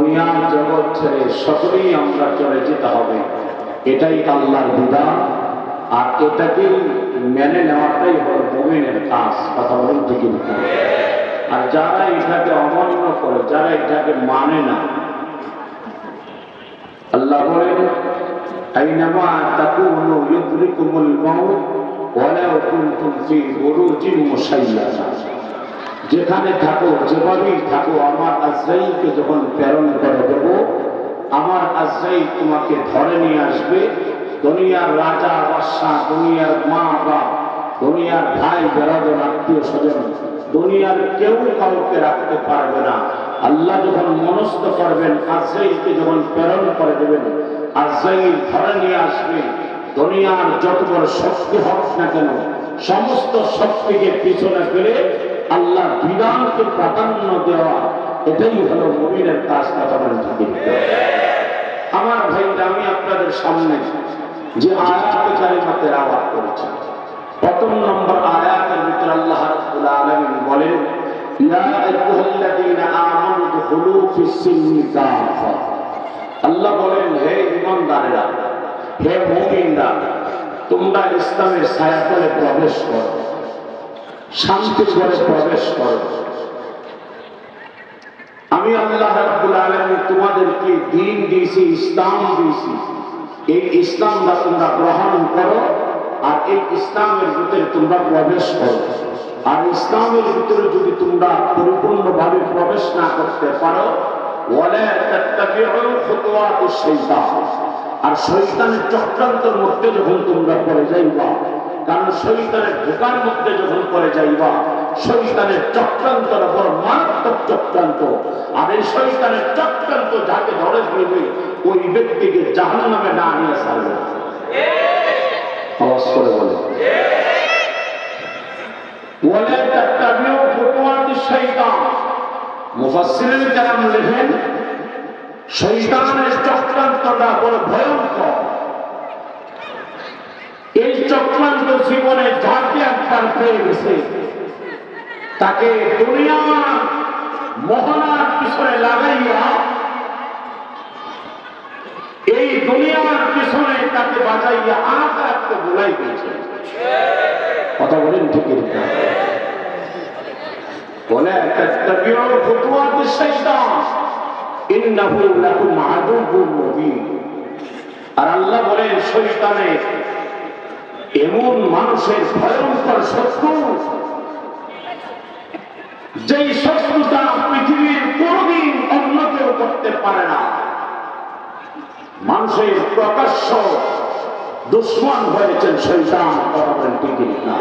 দুনিয়ার জগৎ ছেড়ে সকলেই আমরা চলে যেতে হবে, এটাই আল্লাহর বিধান। আর এটাকে মেনে নেওয়াটাই হলো মুমিনের কাজ। কথা বলেন ঠিক না? আর যারা এটাকে অমান্য করে, যারা এটাকে মানে না, আল্লাহ বলেন আইনামা তাকুনু ইউদরিকুমুল মাউত ওয়ালাউ কুনতুম ফি বুরুজিন মুশাইয়াদা। যেখানে থাকো, যেভাবেই থাকো, আমার আজরাইলকে যখন প্রেরণ করে দেব, আমার আজরাইল তোমাকে ধরে নিয়ে আসবে। দুনিয়ার রাজা বাদশাহ, দুনিয়ার মা বাপ, দুনিয়ার ভাই বেরাদর, আত্মীয় স্বজন, দুনিয়ার কেউ কাউকে রাখতে পারবে না। আল্লাহ যখন মনস্থ করবেন, আজরাইলকে যখন প্রেরণ করে দেবেন, আজরাইল ধরে নিয়ে আসবে। দুনিয়ার যত বড় শক্তি হোক না কেন, সমস্ত শক্তিকে পিছনে ফেলে আল্লাহর বিধানকে প্রাধান্য দেওয়া, এটাই হলো মুমিনের কাজ। কথা বলেন ঠিক? আমার ভাইরা, আমি আপনাদের সামনে যে আয়াতে কারিমাতে আওয়াজ করেছি, প্রথম নম্বর আয়াতের ভিতরে আল্লাহ রাব্বুল আলামিন বলেন ইয়া আইয়ুহাল্লাযীনা আমানু দুখুলু ফিস-সিলমি কাফা। আল্লাহ বলেন, হে ঈমানদারেরা, হে মুমিনরা, তোমরা ইসলামের ছায়াতলে প্রবেশ করো, শান্তির ঘরে প্রবেশ করো। আমি আল্লাহ রাব্বুল আলামিন তোমাদেরকে দ্বীন দিয়েছি, ইসলাম দিয়েছি। এই ইসলামটা তোমরা গ্রহণ করো, আর এই ইসলামের ভিতরে তোমরা প্রবেশ করো। আর ইসলামের ভিতরে যদি তোমরা পরিপূর্ণভাবে প্রবেশ না করতে পারো, ওয়ালা তাত্তাবিউ খুতুওয়াতিশ শাইতান, আর শয়তানের চক্রান্তের মধ্যে যখন তোমরা পড়ে যাইবা, কারণ শয়তানের ধোঁকার মধ্যে যখন পড়ে যাইবা, শয়তানের চক্রান্তর বড় মারাত্মক চক্রান্ত। আর এই শয়তানের চক্রান্ত যাকে ধরে ফেলবে, ওই ব্যক্তিকে জাহান্নামে না নিয়ে ছাড়বে। আওয়াজ করে বলে ওয়ালা তাত্তাবিউ খুতুওয়াতিশ শাইতান। মুফাসসিরিন কেরাম লেখেন, শয়তানের চক্রান্তটা বড় ভয়ঙ্কর। এই চক্রান্ত জীবনে যাকে একবার পেয়ে গেছে, তাকে দুনিয়ার মোহনার পিছনে লাগাইয়া, এই দুনিয়ার পিছনে তাকে বাজাইয়া আখিরাতকে ভুলাই দিয়েছে। কথা বলেন ঠিক না? বলে তাত্তাবিউ খুতুওয়াতিশ শাইতান ইন্নাহু লাকুম আদুউউম মুবিন। আর আল্লাহ বলেন, শয়তানের এমন মানুষের ভয়ঙ্কর শত্রু, যেই শত্রুতা পৃথিবীর কোনদিন অন্য কেউ করতে পারে না। মানুষের প্রকাশ্য দুশ্মন হয়েছেন শয়তান। কথা বলেন ঠিক না?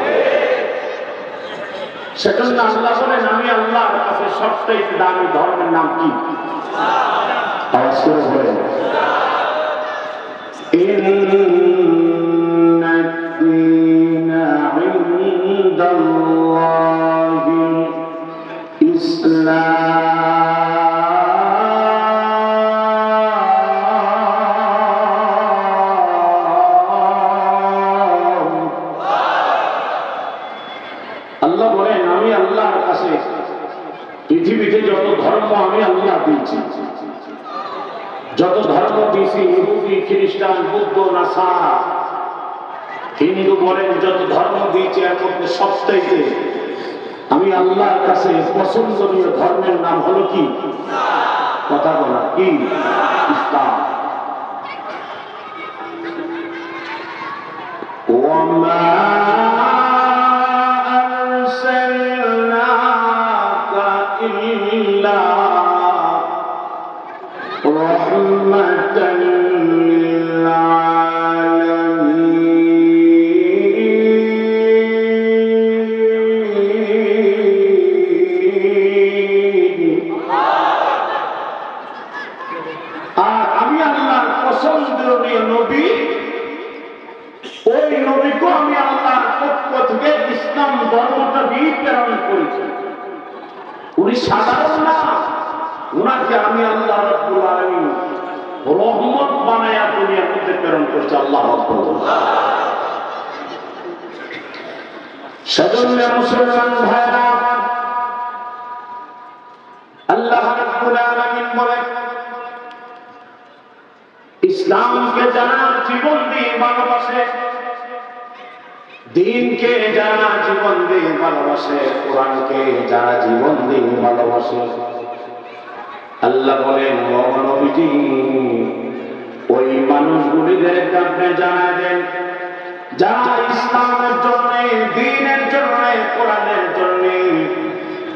সেজন্য আল্লাহ বলেন, আমি আল্লাহর কাছে সবচেয়ে দামি ধর্মের নাম কি? আওয়াজ করে বলেন ইন্নাদ-দীনা ইনদাল্লাহিল ইসলাম। আল্লাহ বলেন, আমি আল্লাহর কাছে পৃথিবীতে যত ধর্ম আমি আল্লাহ দিয়েছি, যত ধর্ম দিয়েছি, ইহুদি, খ্রিস্টান, বৌদ্ধ, নাসারা, হিন্দু বলেন, যত ধর্ম দিয়েছি, এর মধ্যে সবচাইতে আমি আল্লাহর কাছে পছন্দনীয় ধর্মের নাম হলো কি? কথা বলা কি? ইসলাম। ওয়ামা আরসালনাকা ইল্লা রাহমাতান লিল আলামিন। আর আমি আল্লাহর পছন্দনীয় নবী, ওই নবীকে আমি আল্লাহর পক্ষ থেকে ইসলাম ধর্মটা দিয়ে প্রেরণ করেছি। উনি সাধারণ না, উনাকে আমি আল্লাহ রাব্বুল আলামিন রহমত বানায়া দুনিয়ার মধ্যে প্রেরণ করেছে। আল্লাহ রাব্বুল সেজন্য মুসলমান ভাইরা, আল্লাহ রাব্বুল আলামিন বলেন ইসলামকে যারা জীবন দিয়ে ভালোবাসে, দিনকে যারা জীবন দিয়ে ভালোবাসে, কোরআনকে যারা জীবন দিয়ে ভালোবাসে, আল্লাহ বলেন ও নবীজি ওই মানুষগুলিদেরকে আপনি জানাই দেন যারা ইসলামের জন্য, দ্বীনের জন্য, কোরআনের জন্য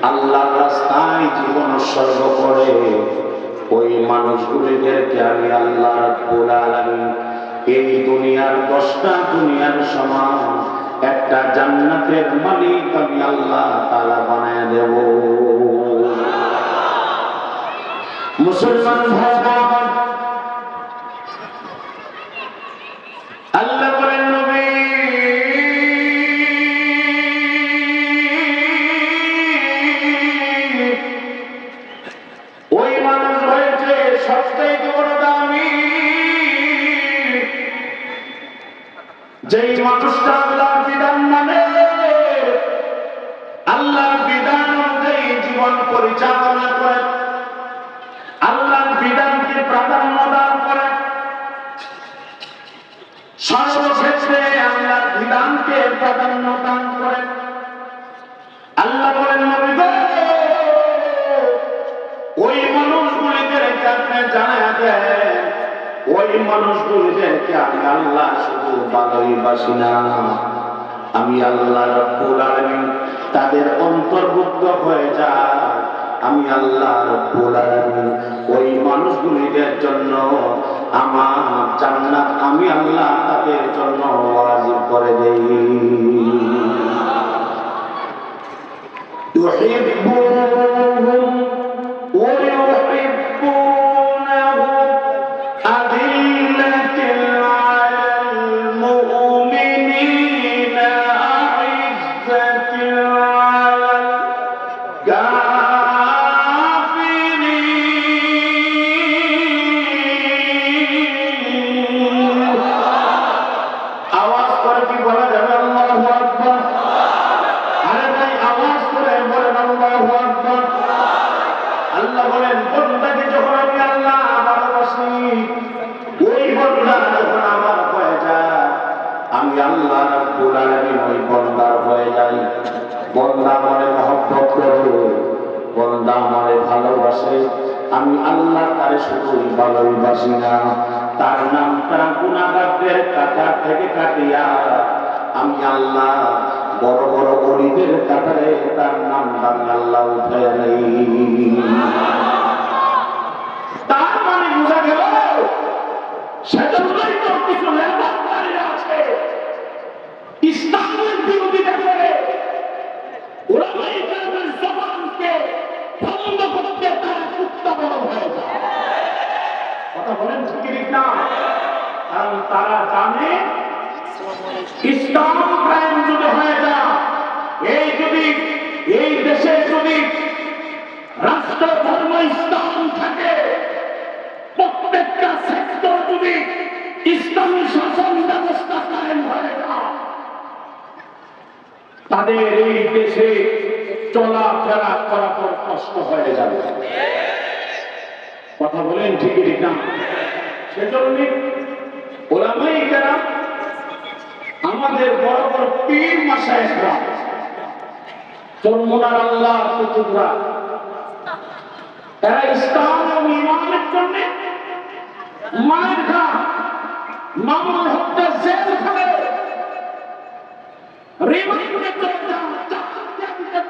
আল্লাহর রাস্তায় জীবন উৎসর্গ করে, ওই মানুষগুলিদেরকে আমি আল্লাহ রাব্বুল আলামিন এই দুনিয়ার 10টা দুনিয়ার সমান একটা জান্নাতের মালিক আমি আল্লাহ তাআলা বানায় দেব। মুসলমান ভাই, আল্লাহ বলেন নবী ওই মানুষ হয়েছে সবচেয়ে বড় দামি, যেই মানুষটা আল্লাহর বিধান মানে, আল্লাহর বিধান অনুযায়ী জীবন পরিচালনা করে, আল্লাহর বিধানকে প্রাধান্য দান করে, সর্বক্ষেত্রে আল্লাহর বিধানকে প্রাধান্য দান করে। আল্লাহ বলেন নবী গো ওই মানুষগুলিদেরকে আপনি জানায়া দেন, ওই মানুষগুলিদেরকে আমি আল্লাহ শুধু ভালোই বাসি না, আমি আল্লাহ রাব্বুল আলামিন তাদের অন্তর্ভুক্ত হয়ে যায়। আমি আল্লাহ রাব্বুল আলামিন ওই মানুষগুলিদের জন্য আমার জান্নাত আমি আল্লাহ তাদের জন্য ওয়াজিব করে দেই। ইউহিব্বুহুম ওয়া ইউহিব্বুনাহু আদিল্লাতিল আলাল মুমিনিনা আ'ইজ্জাতিল আলাল আওয়াজ করে কি বলা যাবে আল্লাহু আকবার? আরে ভাই আওয়াজ করে বলেন আল্লাহু আকবার। আল্লাহ বলেন বান্দাকে যখন আমি আল্লাহ ভালোবাসি, ওই বান্দা যখন আমার হয়ে যায়, আমি আল্লাহ রাব্বুল আলামিন ওই বান্দার হয়ে যাই। বান্দা আমারে মহব্বত করে, বান্দা আমারে ভালোবাসে, আমি আল্লাহ তারে শুধুই ভালোবাসি না, তার নামটা গুনাহগারদের কাতার থেকে কাটিয়া আমি আল্লাহ বড় বড় ওলিদের কাতারে তার নামটা আমি আল্লাহ উঠাইয়া নেই। তার মানে বোঝা গেল সেজন্যই তো কিছু লেবাসকারীরা আছে ইসলামের বিরোধিতা করে, উলামায়ে কেরামের জবানকে বন্ধ করতে তারা উত্তাপন হয়ে যায়। কথা বলেন ঠিক না? কারণ তারা জানে ইসলাম কায়েম যদি হয়ে যায়, এই দেশে যদি রাষ্ট্র ধর্ম ইসলাম থাকে, প্রত্যেকটা সেক্টর যদি ইসলামী শাসন ব্যবস্থা কায়েম হয়ে যায়, তাদের এই দেশে চলাফেরা করা বড় কষ্ট হয়ে যাবে। কথা বলেন ঠিক না? সেজন্য উলামায়ে কেরাম আমাদের বড় বড় পীর মাশায়েখরা, চরমনার আল্লাহ কুতুবরা, এরা ইসলাম ও ঈমানের জন্য মায়ের খা মামুল হত্যা জেল খাবে, রিমান্ডে চলে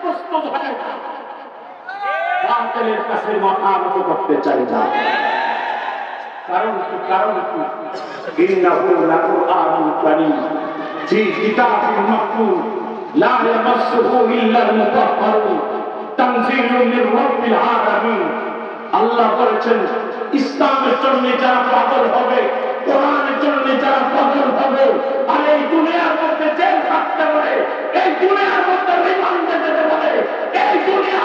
প্রস্তুত হয়ে বাতিলের কাছে মাথা নত করতে চাই না। কারণ কি? ইন্নাহু লাকুরআনুন কারীম ফি কিতাবিন মাকতুব লা ইয়ামাসসুহু ইল্লাল মুতাহহারুন তানজিলুম মির রাব্বিল আলামিন। আল্লাহ বলেছেন ইসলামের জন্য যারা পাগল হবে, কোরআনের জন্য যারা পাগল হবে, আর এই দুনিয়ার মধ্যে জেল থাকতে পারে, এই দুনিয়ার মধ্যে রিমান্ডে যেতে পারে, এই দুনিয়া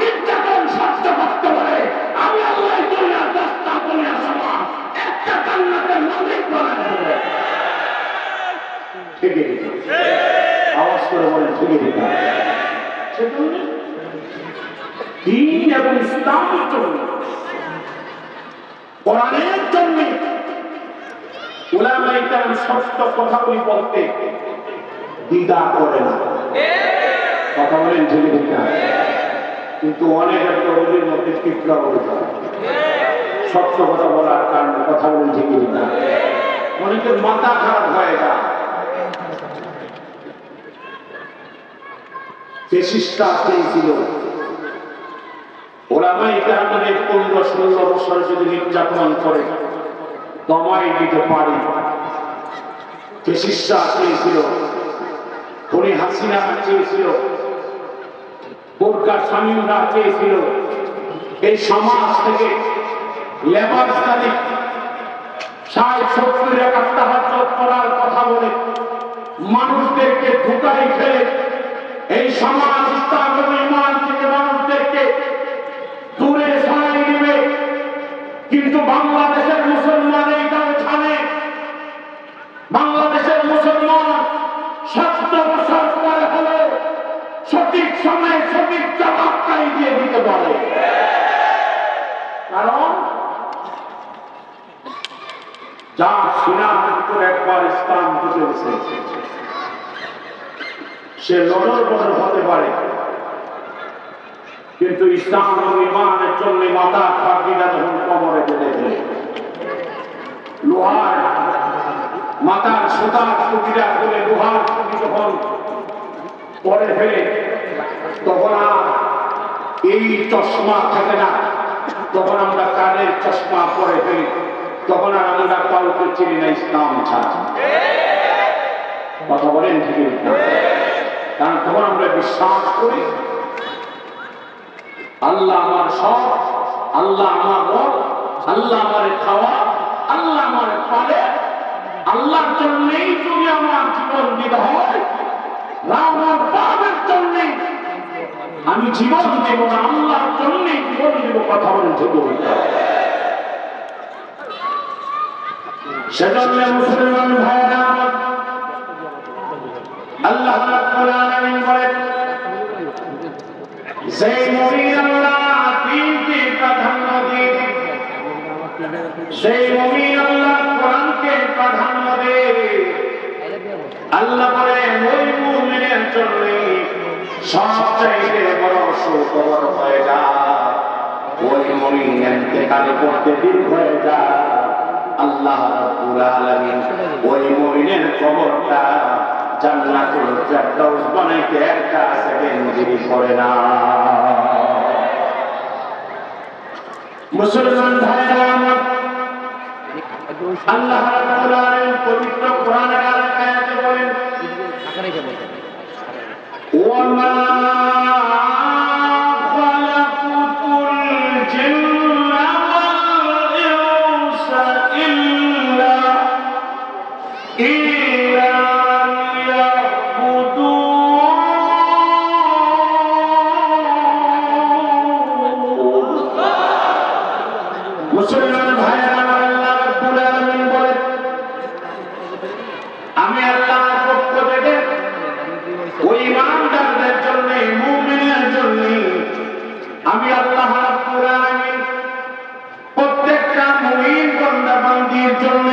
নির্যাতন সহ্য করতে পারে, আমি আল্লাহ এই দুনিয়ার 10টা দুনিয়া সমান একটা জান্নাতের মালিক বানায় দেব। ঠিক আছে? আওয়াজ করে বলেন ঠিক আছে? সেজন্য দ্বীন এবং ইসলামের জন্য, কোরআনের জন্য উলামায়ে কেরাম সত্য কথাগুলি বলতে দ্বিধা করে না। কথা বলেন ঠিক না? কিন্তু অনেক প্রবৃত্তির মধ্যে তীব্র হয়ে যায় সত্য কথা বলার কারণে। কথা বলেন ঠিক না? অনেকের মাথা খারাপ হয়ে যায়। ফ্যাসিস্টরা চেয়েছিল উলামায়ে কেরামের 15-16 বছর যদি নির্যাতন করে দমাই দিতে পারি। ফ্যাসিস্টরা চেয়েছিল, খুনি হাসিনা চেয়েছিল, বোরকা শামীমরা চেয়েছিল এই সমাজ থেকে লেবার তারিখ 60-70 টাকা তাহাজ্জুদ করার কথা বলে মানুষদেরকে ঢুকাই ফেলে এই সমাজ ইসলাম এবং ঈমান থেকে মানুষদেরকে দূরে সরাই দিবে। কিন্তু বাংলাদেশের মুসলমান এইটাও জানে, বাংলাদেশের মুসলমান 70 বছর পরে হলে সঠিক সময়ে সঠিক জবাবটাই দিয়ে দিতে পারে। কারণ যা সিনার উপর একবার ইসলাম ঢুকেছে সে লড়র বড় হতে পারে, কিন্তু ইসলাম এবং ঈমানের জন্য মাথার পাগড়িটা যখন কোমরে বেঁধে ফেলে, লোহার মাথার সুতার টুপিটা খুলে লোহার টুপি যখন পরে ফেলে তখন আর এই চশমা থাকে না, তখন আমরা কানের চশমা পরে ফেলি, তখন আর আমরা কাউকে চিনি না ইসলাম ছাড়া। কথা বলেন ঠিক না? কারণ তখন আমরা বিশ্বাস করি আল্লাহ আমার সব, আল্লাহ আমার রব, আল্লাহ আমার খাওয়া, আল্লাহ আমার পালে, আল্লাহর জন্যই যদি আমার জীবন দিতে হয়, আমার পাপের জন্যে আমি জীবন দেব না, আল্লাহর জন্যই জীবন দেব। কথা বলেন ঠিক না? সেজন্য মুসলমান ভাইরা আল্লাহ রাব্বুল আলামিন বলেন, সেই মুমিন আল্লাহ দ্বীনকে প্রাধান্য দেবে, সেই মুমিন আল্লাহ কোরআনকে প্রাধান্য দেবে। আল্লাহ বলেন ওই মুমিনের জন্য সবচাইতে বড় সুখবর হয়ে যায় ওই মুমিন ইন্তেকাল করতে দীর্ঘ হয়ে যায়। আল্লাহ রাব্বুল আলামিন ওই মুমিনের কবরটা জান্নাতুল ফেরদাউস বানাইতে একটা সেকেন্ড দেরি করে না। মুসলমান ভাইরা আমার, আল্লাহ রাব্বুল আলামিন পবিত্র কোরআনের আয়াতে বলেন, ওয়ামা খালাকুতুল জিন্না ওয়াল ইনসা ইল্লা মুসলমান ভাইরা আমার, আল্লাহ রাব্বুল আলামিন বলেন আমি আল্লাহর পক্ষ থেকে ওই ইমানদারদের জন্য, মুমিনের জন্য আমি আল্লাহ রাব্বুল আলামিন প্রত্যেকটা মুমিন বান্দা বান্দীর জন্য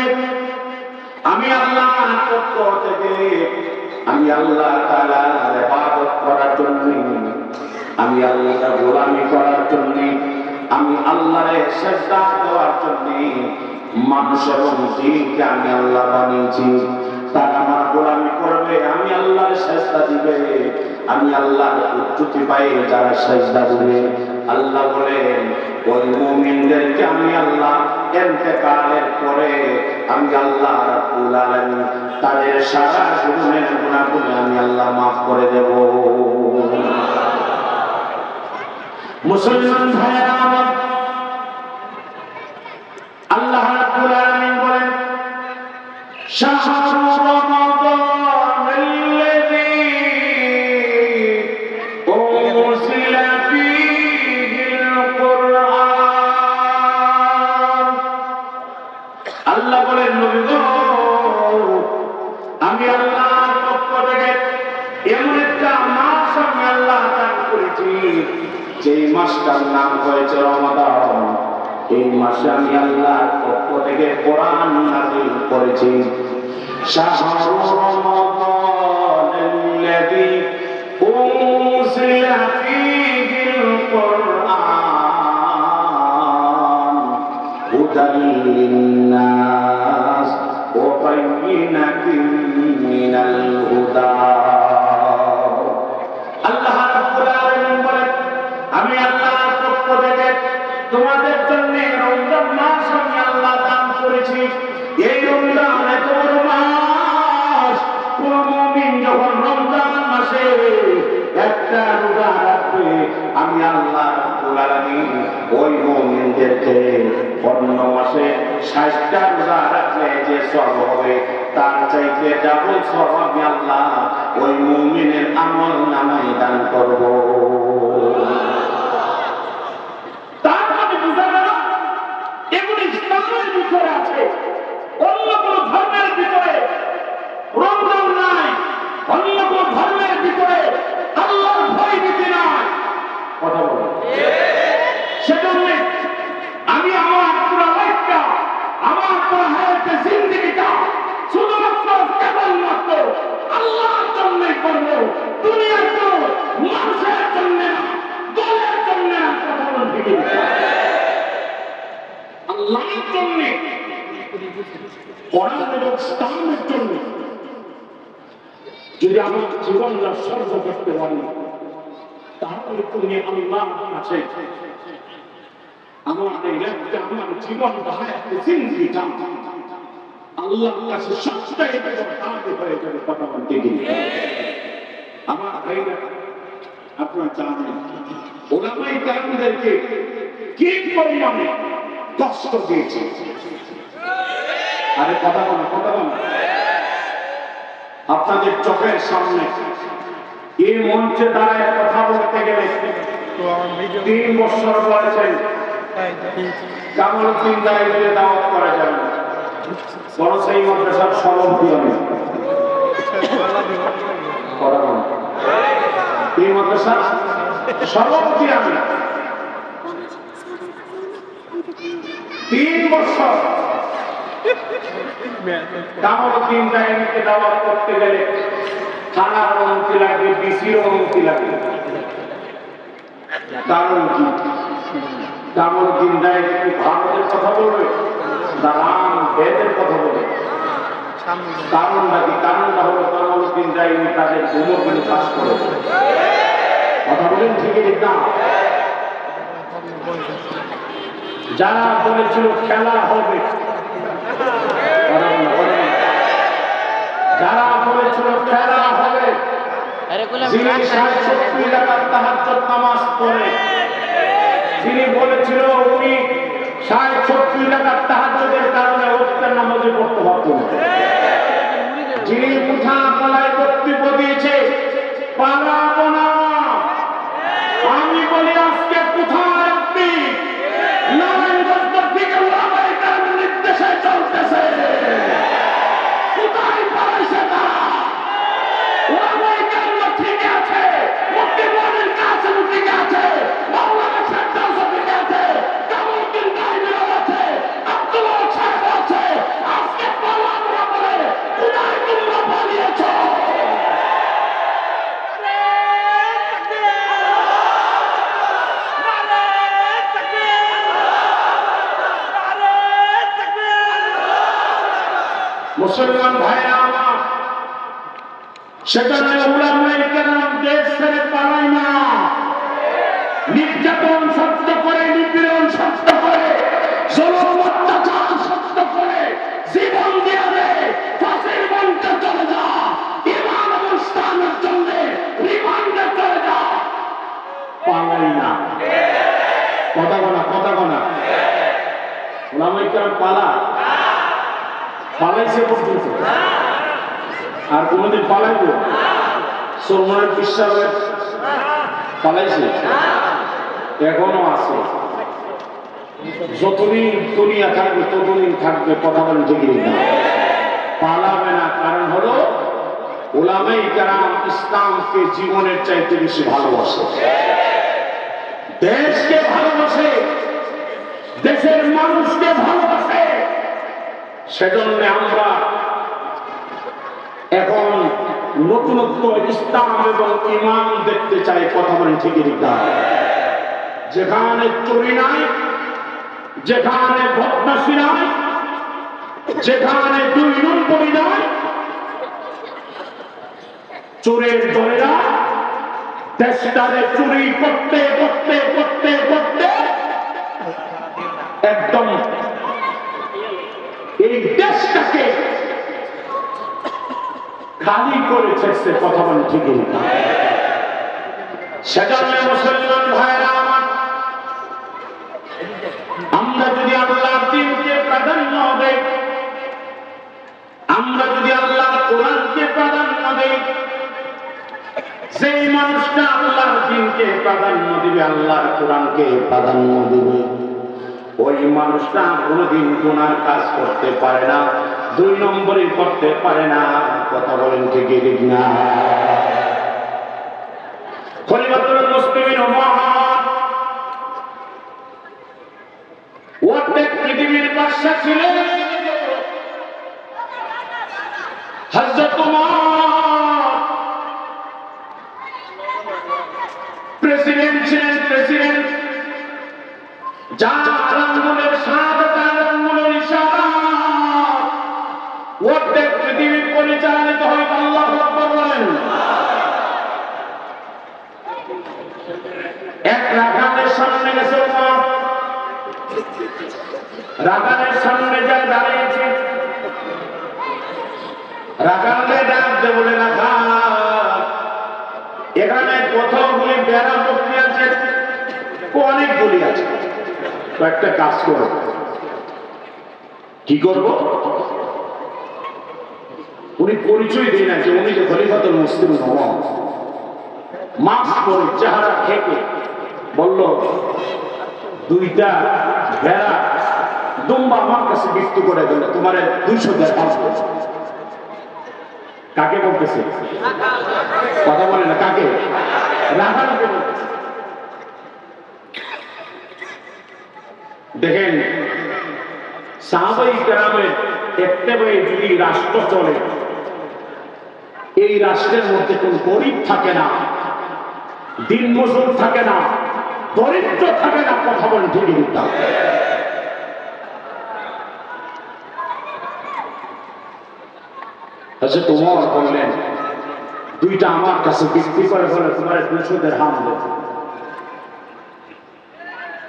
আমি আল্লাহর পক্ষ থেকে আমি আল্লাহ তাআলার ইবাদত করার জন্য, আমি আল্লাহর গোলামি করার জন্য, আমি আল্লাহর সিজদা দেওয়ার জন্য মানুষ এবং জিনকে আমি আল্লাহ বানিয়েছি। তারা আমার গোলামি করবে, আমি আল্লাহর সিজদা দিবে, আমি আল্লাহর উচ্চতি পায়ে যারা সিজদা দিবে। আল্লাহ বলেন ওই মুমিনদেরকে আমি আল্লাহ ইন্তেকালের পরে আমি আল্লাহ রাব্বুল আলামিন তাদের সারা জীবনের গুনাহগুলো আমি আল্লাহ মাফ করে দেব। মুসলমান ভাইরা আমার, আল্লাহ রাব্বুল আলামিন বলেন শাহরু রমাদানাল্লাযী উনজিলা ফীহিল কুরআন। আল্লাহ বলেন নবী গো, আমি আল্লাহর পক্ষ থেকে এমন একটা মাস আমি আল্লাহ দান করেছি যেই মাসটার নাম হয়েছে রমাদান। এই মাসে আমি আল্লাহর পক্ষ থেকে কোরআন নাযিল করেছি। শাহরু রমাদানাল্লাযী উনজিলা ফীহিল কুরআন হুদাল লিন্নাস ওয়া বায়িনাতিন মিনাল হুদা। আল্লাহ রাব্বুল আলামিন বলেন, আমি আল্লাহর পক্ষ থেকে তোমাদের জন্য রমজান মাস আমি আল্লাহ দান করেছি। এই রমজান এত বড় মাস, কোন মুমিন যখন রমজান মাসে একটা রোজা রাখবে, আমি আল্লাহ রাব্বুল আলামিন ওই মুমিনদেরকে অন্য মাসে 60টা রোজা রাখলে যে সওয়াব হবে তার চাইতে ডাবল সওয়াব আমি আল্লাহ ওই মুমিনের আমল নামায় দান করব। ভিতরে আছে, অন্য কোন ধর্মের ভিতরে রমজান নাই, অন্য কোন ধর্মের ভিতরে আল্লাহর ভয় নীতি নাই। কথা বলে সেজন্য আমি আমার পুরো লাইফটা, আমার পুরো হায়াতে জিন্দেগিটা শুধুমাত্র কেবলমাত্র আল্লাহর জন্যই করবো, দুনিয়ার কোন মানুষের জন্য না, দলের জন্য না। কথা বলতে কি আল্লাহর জন্য, কোরআন এবং ইসলামের জন্য যদি আমার জীবনটা সর্ব করতে পারি, তাহলে তুমি আল্লাহর কাছে আমার এই লাইফটা, আমার জীবনটা, হায়াতে জিন্দেগিটা আল্লাহর কাছে সবটাই দাঁড়াতে হয়ে যাবে। কথা বলতে গিয়ে আমার ভাইরা, আপনারা জানেন ওলামায়ে কেরামদেরকে কি পরিমাণে কষ্ট দিয়েছে। আরে কথা বলো, কথা বলো। আপনাদের চোখের সামনে এই মঞ্চে দাঁড়ায় কথা বলতে গেলে 3 বছর বয়সের কামরুদ্দিন দায়ীকে দাওয়াত করা যাবে না, বড় সেই মাদ্রাসার সভাপতি আমি। কথা বলো, এই মাদ্রাসার সভাপতি আমি। 3 বছর কামরুদ্দিন দায়ীকে দাওয়াত করতে গেলে থানার অনুমতি লাগবে, ডিসির অনুমতি লাগবে। কারণ কি? কামরুদ্দিন দায়ী কি ভারতের কথা বলবে, রাম বেদের কথা বলবে? কারণটা কি? কারণটা হলো কামরুদ্দিন দায়ী তাদের ভূমিকে পাস করে। কথা বলেন ঠিকই ঠিক না? যারা বলেছিল খেলা হবে, যারা বলেছিল খেলা হবে, যিনি 60-70 রাকাত তাহাজ্জুদ নামাজ পড়ে, যিনি বলেছিল উনি 60-70 রাকাত তাহাজ্জুদের কারণে ওয়াক্তের নামাজে পড়তে পারতো না, যিনি মুঠা গলায় বক্তব্য দিয়েছে পালাবো না, আমি বলি আজকে কোথায় আপনি? নারায়ণগঞ্জ থেকে ওলামায়ে কেরামের নির্দেশে চলতেছে। কোথায় পালাইছে তারা? ওলামায়ে কেরাম ঠিক আছে, মুফতি মুআমিন কাসেম ঠিক আছে, মাওলানা শেখ কাসেম ঠিক আছে, কামরুদ্দিন দায়ী আছে, আব্দুল্লাহ সাহেব আছে। আজকে পালাবো না বলে কোথায় তোমরা পালিয়েছো? মুসলমান ভাইরা আমার, সেখানে উলামায়ে কেরাম দেশ ছেড়ে পালায় না, নির্যাতন সহ্য করে, নিপীড়ন সহ্য করে, জুলুম অত্যাচার সহ্য করে জীবন দিয়ে দেয়। ফাঁসির মঞ্চে চলে যা, ইমান এবং ইসলামের জন্য রিমান্ডে চলে যা, পালাই না। কথা বলা, কথা বলা। উলামায়ে কেরাম পালাইছে পর্যন্ত আর কোনদিন পালাইব? সলমানের বিশ্বাসে পালাইছে, এখনো আছে। যতদিন দুনিয়া থাকবে ততদিন থাকবে। কথা বলেন ঠিক না? পালাবে না। কারণ হলো উলামায়ে কেরাম ইসলামকে জীবনের চাইতে বেশি ভালোবাসে, দেশকে ভালোবাসে, দেশের মানুষকে ভালোবাসে। সেজন্য আমরা এখন নতুনত্ব ইসলাম এবং ঈমান দেখতে চাই। কথা বলেন ঠিক না? যেখানে চুরি নাই, যেখানে বদমাশি নাই, যেখানে 2 নম্বরই নাই, চোরের দলেরা দেশটারে চুরি করতে করতে করতে করতে একদম এই দেশটাকে খালি করেছে। কথা বলেন ঠিক না? সেজন্য মুসলমান ভাইরা আমার, আমরা যদি আল্লাহর দ্বীনকে প্রাধান্য দেই, আমরা যদি আল্লাহর কোরআনকে প্রাধান্য দেই, যেই মানুষটা আল্লাহর দ্বীনকে প্রাধান্য দিবে, আল্লাহর কোরআনকে প্রাধান্য দিবে, ওই মানুষটা কোনোদিন গুনার কাজ করতে পারে না, 2 নম্বরই করতে পারে না। কথা বলেন ঠিক না? খলিফাতুল মুসলিমিন ওমর অর্ধেক পৃথিবীর বাদশা ছিলেন হযরত ওমর, প্রেসিডেন্ট ছিলেন, প্রেসিডেন্ট। যার আঙ্গুলের শাহাদাত, আঙ্গুলের ইশারাত অর্ধেক পৃথিবী পরিচালিত হয়। আল্লাহু আকবার বলেন। এক রাখালের সামনে গেছে ওমর, রাখালের সামনে যায় দাঁড়িয়েছে, রাখালে ডাক দিয়ে বলে, রাখাল, এখানে কতগুলি বেড়া বকরি আছে? অনেকগুলি আছে। তো একটা কাজ করো। কি করব? উনি পরিচয় দিই না যে উনি যে খলিফাতুল মুসলিমিন ওমর। মাস্ক পরে, চেহারা খেকে বলল, 2টা ভেড়া দুম্বা আমার কাছে বিক্রি করে দিল, তোমার 200 দিরহাম। কাকে বলতেছে? কথা বলে না, কাকে? রাখালকে বলতেছে। দেখেন, সাহাবায়ে কেরামের ইত্তেবায়ে যদি রাষ্ট্র চলে, এই রাষ্ট্রের মধ্যে কোন গরিব থাকে না, দিনমজুর থাকে না, দরিদ্র থাকে না। কথা বলেন ঠিক না? আচ্ছা, তোমার বললেন 2টা আমার কাছে বিক্রি করে বলে তোমার 200 দিরহাম দেব।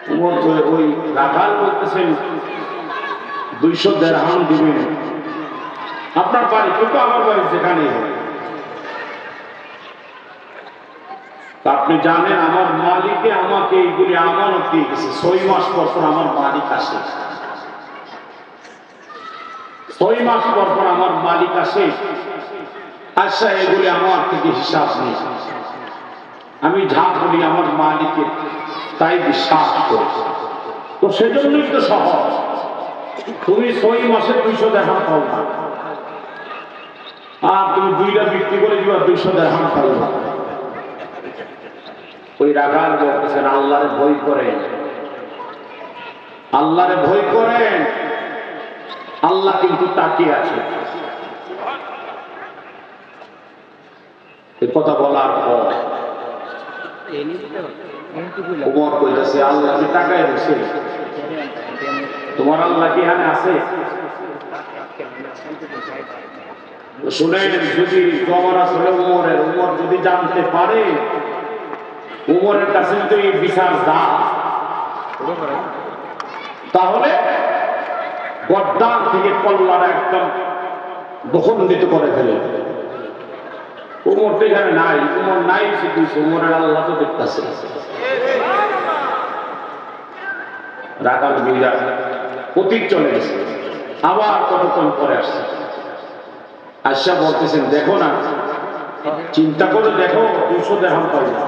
তোমার ওই রাখাল বলতেছেন 200 দিরহাম দিবেন। আপনার বাড়ি কিন্তু আমার বাড়ি যেখানেই হয়। আপনি জানেন আমার মালিকে আমাকে এইগুলি আমানত দিয়ে গেছে। 6 মাস পর পর আমার মালিক আসে, 6 মাস পর পর আমার মালিক আসে, আচ্ছা এগুলি আমার থেকে হিসাব নেই। আমি যা বলি আমার মালিকের তাই বিশ্বাস করি। তো সেজন্যই তো সহজ, তুমি 6 মাসে 200 দিরহাম পাও না, আর তুমি 2টা বিক্রি করে দিবা 200 দিরহাম পাও না। ওই রাখাল বলতেছেন, আল্লাহরে ভয় করেন, আল্লাহরে ভয় করেন, আল্লাহ কিন্তু তাকিয়ে আছে। এই কথা বলার পর ওমর কইতাছে, আল্লাহ কি তাকায় রয়েছে? তোমার আল্লাহ কি এখানে আছে? শুনেন, যদি খবর আসলে উমরের, উমর যদি জানতে পারে, উমরের কাছে তো এই বিচার দা, তাহলে গদ্দার থেকে কল্লার একদম দখন্ডিত করে ফেলে। উমর তো এখানে নাই, উমর নাই শিখেছে, উমরের আল্লাহ তো দেখতেছে। রাখাল বিরা অতীত চলে গেছে, আবার কতক্ষণ পরে আসছে। আশা বলতেছেন, দেখো না, চিন্তা করে দেখো, 200 দিরহাম পাই না।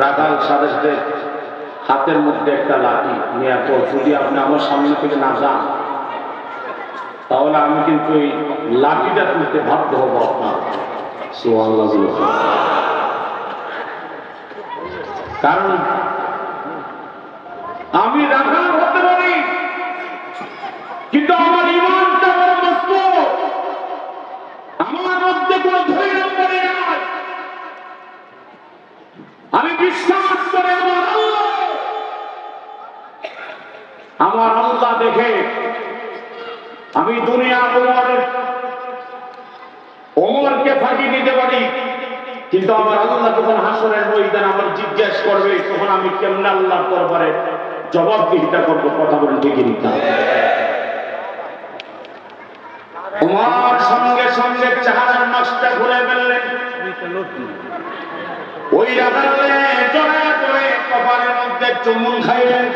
রাখাল সাথে সাথে হাতের মধ্যে একটা লাঠি নেওয়ার পর, যদি আপনি আমার সামনে থেকে না যান, তাহলে আমি কিন্তু এই লাঠিটা তুলতে বাধ্য হব আপনার। সুবহানাল্লাহ। কারণ আমি রাখাল হতে পারি, কিন্তু আমার ইমানটা বড় মজবুত, আমার মধ্যে কোনো ধৈর্য পড়ে নাই। আমি বিশ্বাস করে আমার আল্লাহ দেখে আমি দুনিয়া ওমরকে ফাঁকি দিতে পারি, কিন্তু আমার আল্লাহ যখন হাসরের ময়দান আমার জিজ্ঞেস করবে, তখন আমি কেমনে আল্লাহর দরবারে জবাবদিহিতা করবো? কথা বলেন ঠিক না? ওমর সঙ্গে সঙ্গে চেহারার মাস্কটা খুলে ফেললেন, ওই রাখালে জড়ায় করে কপালের মধ্যে চুমুন খাইলেন।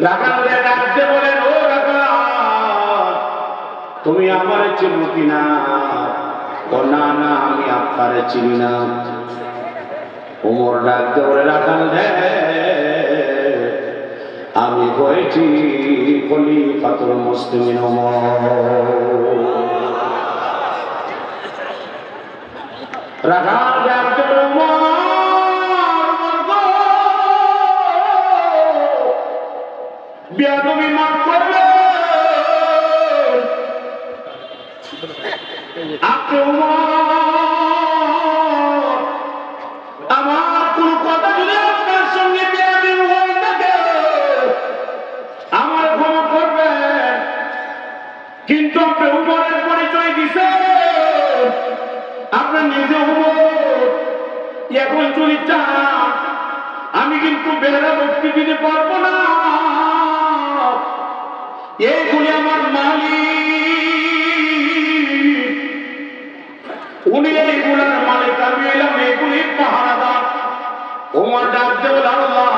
রাখালে ডাকতে বলেন, ও রাখাল, তুমি আমারে চিনো কিনা? ও না না, আমি আপনারে চিনি না। ওমর ডাকতে বলে, রাখাল রে, আমি হয়েছি খলিফাতুল মুসলিমিন ওমর। রাখাল ডাকতে বলে, বেয়াদবি মাফ করবে, আপনি আমার কোন কথা যদি আপনার সঙ্গে বেয়াদবি হয়ে থাকে আমার ক্ষমা করবেন, কিন্তু আপনি উমরের পরিচয় দিচ্ছেন, আপনার নিজে উমর। এখন যদি চান আমি কিন্তু বেড়া ভক্তি দিতে পারবো না, এইগুলি আমার মালিক, উনি এইগুলার মালিক, আমি এলাম এগুলির পাহারাদার। ওমর ডাকতে বলে, আল্লাহ,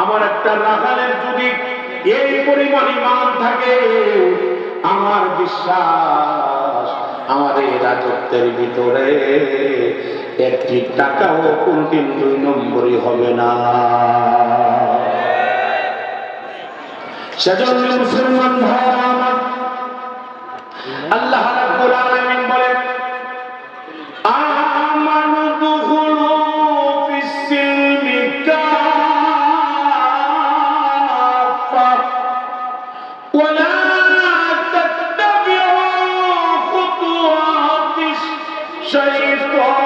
আমার একটা রাখালের যদি এই পরিমাণ ঈমান থাকে, আমার বিশ্বাস আমার এই রাজত্বের ভিতরে একটি টাকাও কোনদিন 2 নম্বরই হবে না। সেজন্য মুসলমান ভাইরা আমার, আল্লাহ রাব্বুল আলামিন বলেন, আমানু দুখুলু ফিস সিলমি কাফা ওয়া লা তাত্তাবিউ খুতুওয়াতিশ শাইতান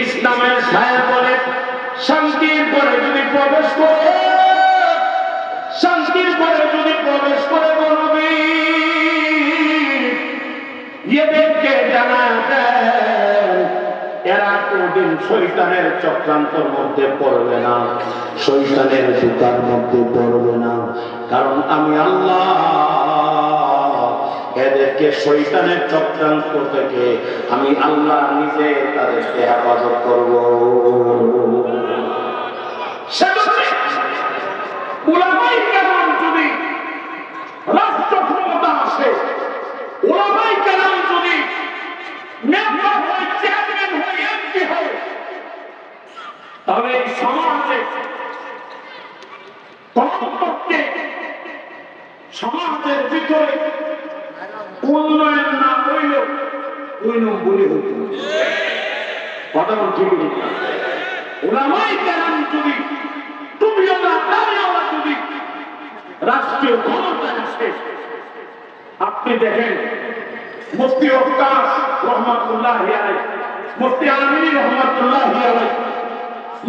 ইসলামের ছায়া বলে শান্তির পরে যদি প্রবেশ করে, শান্তির পরে যদি প্রবেশ করে বলবি, এদেরকে জানাতেন এরা কোনদিন শয়তানের চক্রান্তের মধ্যে পড়বে না, শয়তানের ধোঁকার মধ্যে পড়বে না, কারণ আমি আল্লাহ এদেরকে শয়তানের চক্রান্ত থেকে আমি আল্লাহ নিজে তাদেরকে হেফাজত করব। উলামায়ে কেরাম যদি রাষ্ট্র ক্ষমতা আসে, উলামায়ে কেরাম যদি মেম্বার হয়, চেয়ারম্যান হয়, এমপি হয়, তবে এই সমাজে কমপক্ষে সমাজের ভিতরে উন্নয়ন না হইল 2 নম্বরই হইত। কথা বল ঠিক না? উলামায়ে কেরাম যদি টুপিওয়ালা দাড়িওয়ালা যদি রাষ্ট্রীয় ক্ষমতায় আসে, আপনি দেখেন মুফতি ওকাস রহমাতুল্লাহি আলাইহি, মুফতি আমিনী রহমাতুল্লাহি আলাইহি,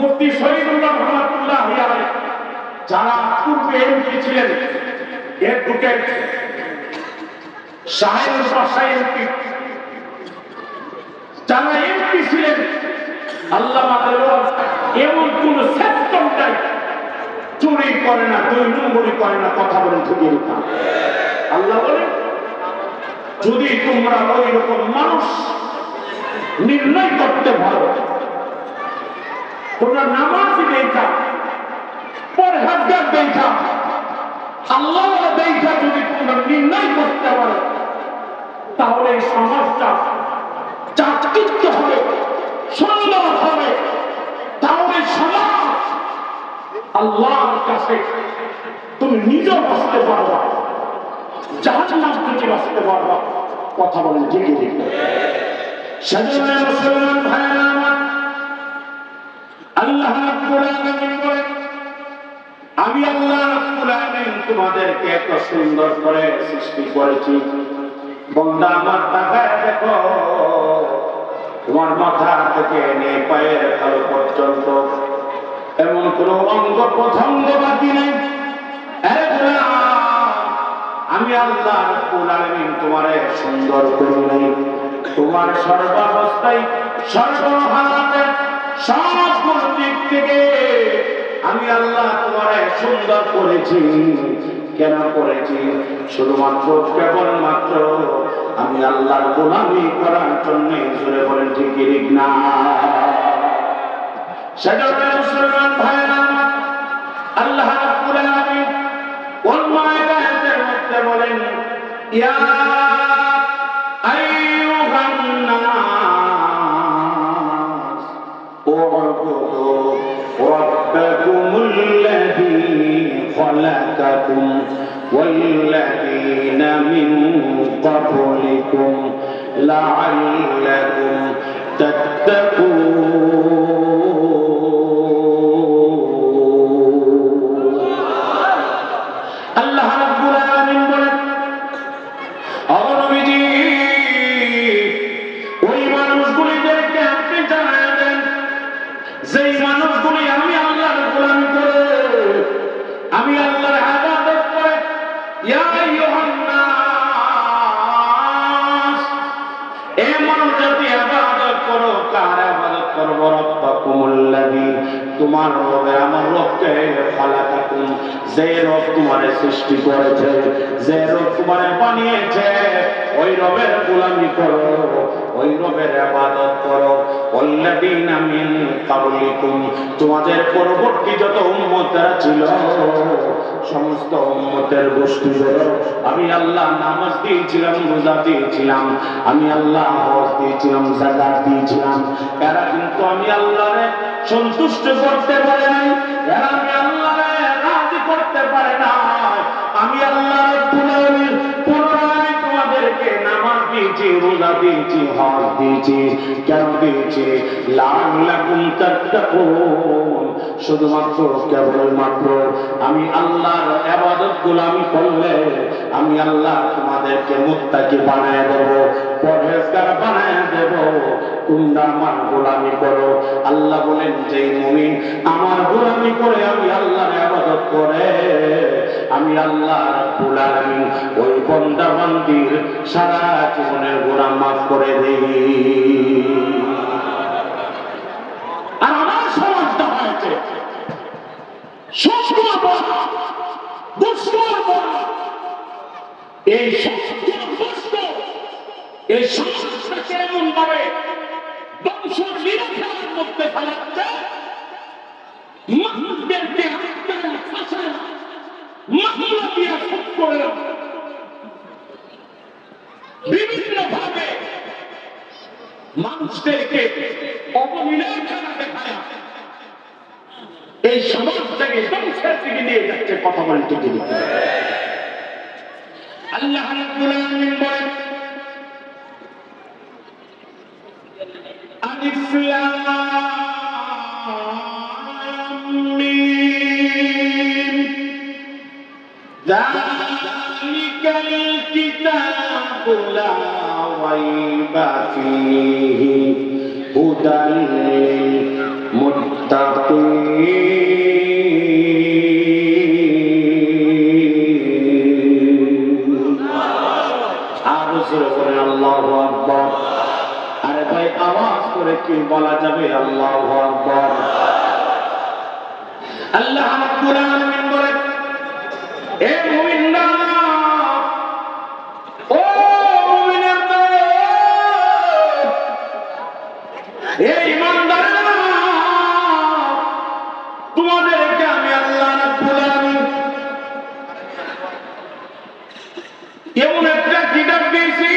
মুফতি শহীদুল্লাহ রহমাতুল্লাহি আলাইহি, যারা পূর্বে এমপি ছিলেন, অ্যাডভোকেট সাহেব বাসায় এমপি, যারা এমপি ছিলেন, আল্লামা দেওয়ান এমন কোন সেক্টর নাই চুরি করে না, 2 নম্বরই করে না। কথা বলেন ঠিক না? আল্লাহ বলে, যদি তোমরা ওই রকম মানুষ নির্ণয় করতে পারো, তোমরা নামাজি দেখা, পরহেজগার দেখা, আল্লাহ দেখা যদি তোমরা নির্ণয় করতে পারো তাহলে এই সমাজটা চাকচিক্য হবে, সুন্দর হবে। তাহলে সমাজ আল্লাহর কাছে তুমি নিজেও বাঁচতে পারবা, জাহান্নাম থেকে বাঁচতে পারবা। কথা বলেন ঠিকই ঠিক। সেজন্য মুসলমান ভাইয়েরা আমার, আল্লাহ রাব্বুল আলামিন বলেন, আমি আল্লাহ রাব্বুল আলামিন তোমাদেরকে এত সুন্দর করে সৃষ্টি করেছি। বান্দা আমার তাকায় দেখো, তোমার মাথা থেকে নিয়ে পায়ের তালু পর্যন্ত এমন কোন অঙ্গ প্রত্যঙ্গ বাকি নেই। আমি আল্লাহ রাব্বুল আলামিন তোমারে সুন্দর করে নাই। তোমার সর্বাবস্থায় সর্বহালাতে সব দিক থেকে আমি আল্লাহ তোমারে সুন্দর করেছি। কেন করেছি? শুধুমাত্র কেবলমাত্র আমি আল্লাহর গোলামি করার জন্য। জোরে বলেন ঠিক ঠিক না? সেজন্য মুসলমান ভাইরা আমার, আল্লাহ রাব্বুল আলামিন কোন আয়াতের মধ্যে বলেন, ইয়া আইয়ুহান নাস উ'বুদু রাব্বাকুমুল্লাযী খালাকাকুম ওয়াল্লাযীনা মিন ক্বাবলিকুম লা'আল্লাকুম তাত্তাকুন। আল্লাহ রাব্বুল আলামিন বলেন, ও নবীজি, ওই মানুষগুলিদেরকে আপনি জানায় দেন যেই মানুষগুলি আমি আল্লাহর গোলামি করে, আমি আল্লাহর ইবাদত করে। ইয়া আইয়ুহান নাস, এ মানুষ জাতি ইবাদত করো। কার ইবাদত করব? রব্বাকুমুল্লাযী, তোমার রব, আমার রবকে খালাকাকুম, যে রব তোমারে সৃষ্টি করেছে, যে রব তোমারে বানিয়েছে, ওই রবের গোলামি করো, ওই রবের ইবাদত করো। ওয়াল্লাযীনা মিন ক্বাবলিকুম, তোমাদের পূর্ববর্তী যত উম্মতরা ছিল সমস্ত উম্মতের গোষ্ঠীগুলো আমি আল্লাহ নামাজ দিয়েছিলাম, রোজা দিয়েছিলাম, আমি আল্লাহ হজ দিয়েছিলাম, যাকাত দিয়েছিলাম। এরা কিন্তু আমি আল্লাহরে সন্তুষ্ট করতে পারে নাই, এরা আমি আল্লাহরে রাজি করতে পারে না। আমি আল্লাহ রাব্বুল আলামিন পুনরায় তোমাদেরকে নামাজ দিয়েছি, রোজা দিয়েছি, হজ দিয়েছি। কেন দিয়েছি? লাআল্লাকুম তাত্তাকুন, শুধুমাত্র কেবলমাত্র আমি আল্লাহর ইবাদত গোলামি করলে আমি আল্লাহ তোমাদেরকে মুত্তাকি বানায় দেব, পরহেজগার বানায় দেব। তোমরা আমার গোলামি করো। আল্লাহ বলেন, যে মুমিন আমার গোলামি করে, আমি আল্লাহর ইবাদত করে, আমি আল্লাহ রাব্বুল আলামিন ওই বান্দা বান্দির সারা জীবনের গুনাহ মাফ করে দেই। আর আমার সমাজটা হয়েছে সুষ্ঠু বলা, দুষ্কর বলা, এই এই সমাজটাকে এমন ভাবে বংশ নিরক্ষণের মধ্যে ফেলাচ্ছে, মানুষদেরকে আত্মায় ফাঁসায় মামলা দিয়ে খুব করে বিভিন্ন ভাবে মানুষদেরকে অবলীলার খেলা দেখায় এই সমাজটাকে ধ্বংসের দিকে নিয়ে যাচ্ছে। কথা বলেন ঠিক ঠিক? আল্লাহ রাব্বুল আলামিন বলেন, আলিফ লাম মিম যালিকাল কিতাবু লা রাইবা ফীহি হুদাল লিল মুত্তাকিন। আর জোরে বলেন আল্লাহু আকবার। আরে ভাই, আওয়াজ করে কি বলা যাবে আল্লাহু আকবার? আল্লাহ রাব্বুল আলামিন বলেন, এ মুমিনরা, ও মুমিনের দল, এ ঈমানদাররা, তোমাদেরকে আমি আল্লাহ রাব্বুল আলামিন এমন একটা কিতাব দিয়েছে